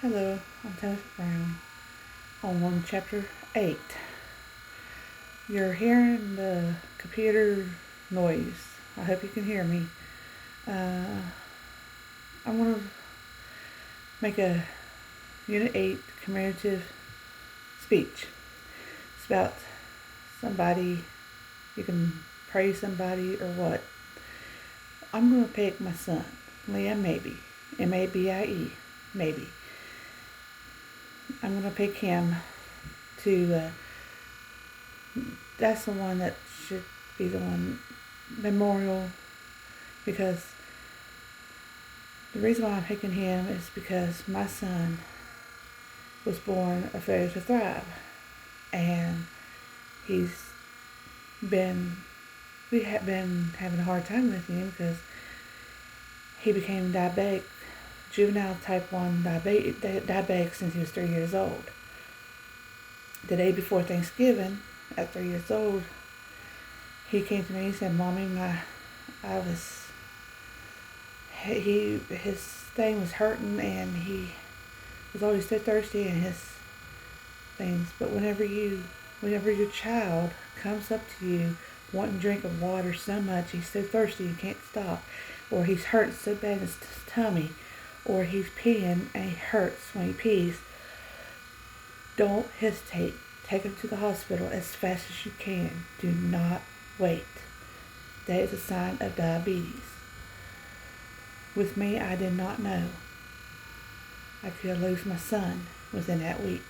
Hello, I'm Thomas Brown on chapter 8. You're hearing the computer noise. I hope you can hear me. I want to make a Unit 8 commemorative speech. It's about somebody, you can praise somebody or what. I'm going to pick my son, Liam Maybe, Mabie, maybe. I'm going to pick him to, that's the one that should be the one, memorial, because the reason why I'm picking him is because my son was born a failure to thrive, and he's been, we have been having a hard time with him because he became diabetic, juvenile type 1 diabetic since he was 3 years old. The day before Thanksgiving, at 3 years old, he came to me and said, "Mommy, his thing was hurting and he was always so thirsty in his things. But whenever your child comes up to you wanting a drink of water so much, he's so thirsty he can't stop, or he's hurt so bad in his tummy, or he's peeing and he hurts when he pees, don't hesitate. Take him to the hospital as fast as you can. Do not wait. That is a sign of diabetes." With me, I did not know I could lose my son within that week.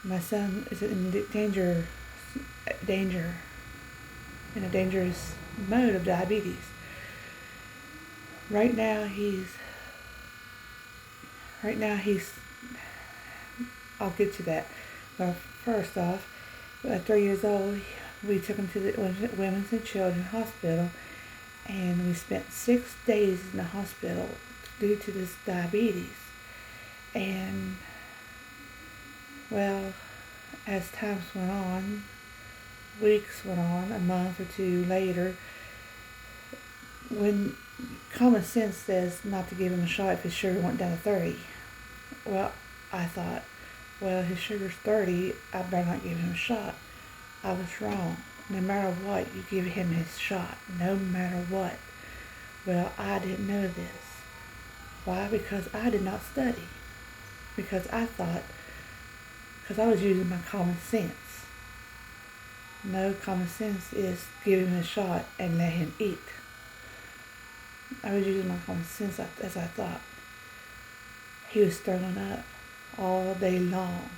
My son is in danger, in a dangerous mode of diabetes. Right now he's, I'll get to that. Well, first off, at 3 years old, we took him to the Women's and Children's Hospital, and we spent 6 days in the hospital due to this diabetes. And, well, as times went on, weeks went on, a month or two later, when common sense says not to give him a shot if his sugar went down to 30. Well, I thought, well, his sugar's 30, I better not give him a shot. I was wrong. No matter what, you give him his shot. No matter what. Well, I didn't know this. Why? Because I did not study. Because I was using my common sense. No, common sense is give him a shot and let him eat. I was using my common sense as I thought. He was throwing up all day long.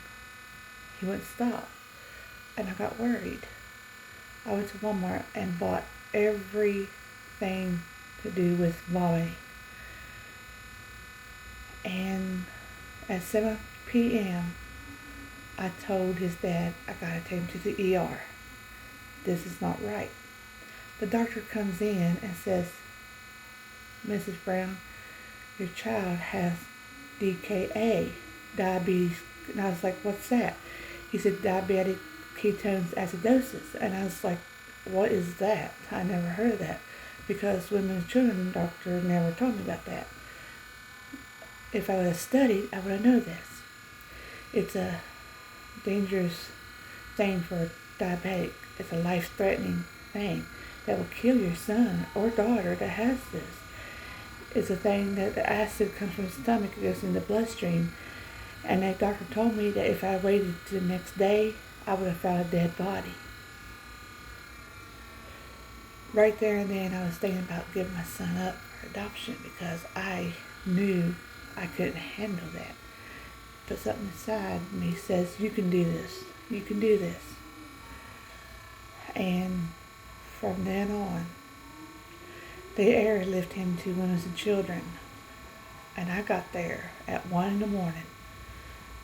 He wouldn't stop. And I got worried. I went to Walmart and bought everything to do with vomiting. And at 7 p.m., I told his dad, I gotta take him to the ER. This is not right. The doctor comes in and says, "Mrs. Brown, your child has DKA, diabetes." And I was like, "What's that?" He said, "Diabetic ketones acidosis." And I was like, "What is that?" I never heard of that, because women's and children doctor never told me about that. If I would have studied, I would have known this. It's a dangerous thing for a diabetic. It's a life-threatening thing that will kill your son or daughter that has this. It's a thing that the acid comes from the stomach, it goes in the bloodstream. And that doctor told me that if I waited till the next day, I would have found a dead body. Right there and then, I was thinking about giving my son up for adoption because I knew I couldn't handle that. But something inside me says, you can do this. You can do this. And from then on, they airlifted him to Women's and Children. And I got there at 1 in the morning,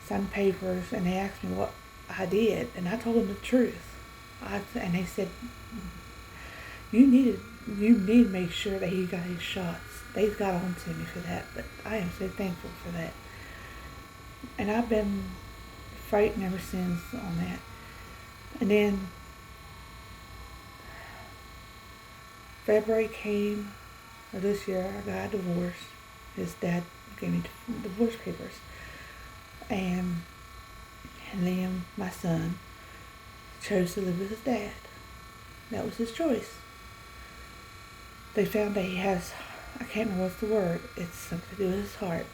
signed papers, and they asked me what I did. And I told them the truth. And they said, you need to make sure that he got his shots. They got on to me for that, but I am so thankful for that. And I've been fighting ever since on that. And then February came of this year, I got a divorce. His dad gave me divorce papers. And Liam, my son, chose to live with his dad. That was his choice. They found that he has, I can't remember what's the word, it's something to do with his heart.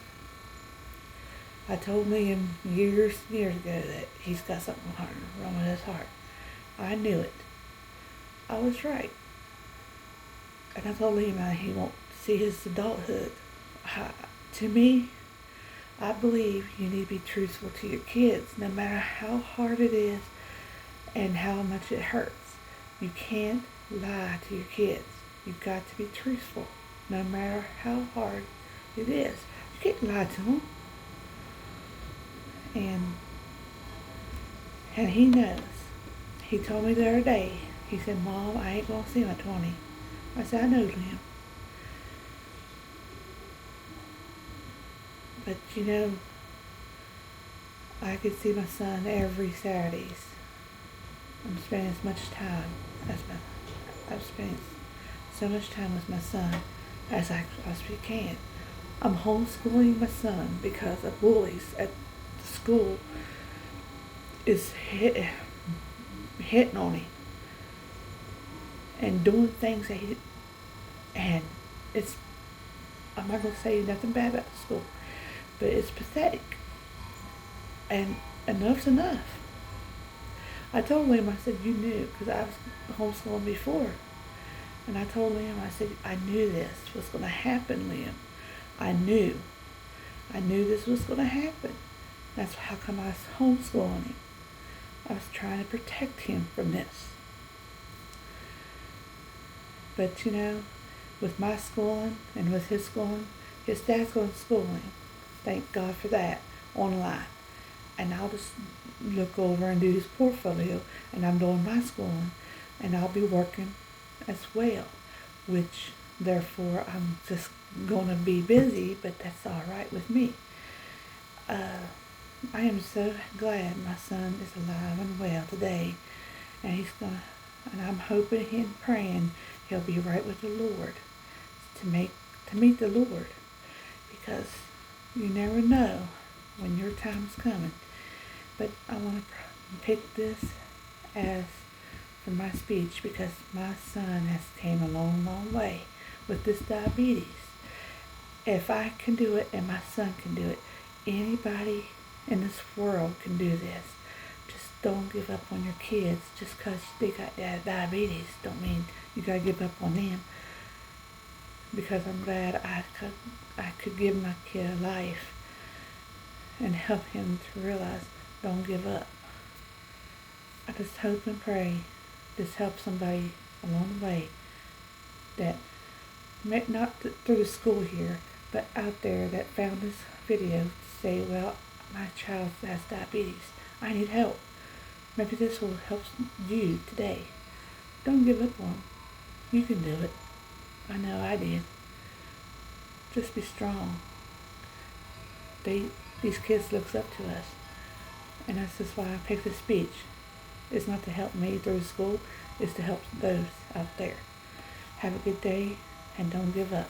I told Liam years ago that he's got something wrong with his heart. I knew it. I was right. And I told Liam that he won't see his adulthood. To me, I believe you need to be truthful to your kids, no matter how hard it is and how much it hurts. You can't lie to your kids. You've got to be truthful, no matter how hard it is. You can't lie to them. And he knows. He told me the other day, he said, Mom, I ain't going to see my 20. I said, I know, Liam. But I could see my son every Saturdays. I'm spending as much time I'm spending so much time with my son as I possibly can. I'm homeschooling my son because of bullies at the school is hitting on him and doing things that and I'm not going to say nothing bad about the school, but it's pathetic. And enough's enough. I told Liam, I said, you knew, because I was homeschooling before. And I told Liam, I said, I knew this was going to happen, Liam. I knew this was going to happen. That's how come I was homeschooling him. I was trying to protect him from this. But with my schooling and with his schooling, his dad's going to school him. Thank God for that, online. And I'll just look over and do his portfolio, and I'm doing my schooling, and I'll be working as well, which therefore I'm just going to be busy, but that's all right with me. I am so glad my son is alive and well today, and and I'm hoping and praying he'll be right with the Lord to meet the Lord, because you never know when your time's coming. But I want to pick this as for my speech because my son has came a long, long way with this diabetes. If I can do it and my son can do it, anybody in this world can do this. Just don't give up on your kids. Just because they got diabetes don't mean you got to give up on them. Because I'm glad I could give my kid a life and help him to realize don't give up. I just hope and pray this helps somebody along the way that not through the school here, but out there that found this video to say, well, my child has diabetes. I need help. Maybe this will help you today. Don't give up on them. You can do it. I know I did. Just be strong. These kids look up to us. And that's just why I picked this speech. It's not to help me through school. It's to help those out there. Have a good day and don't give up.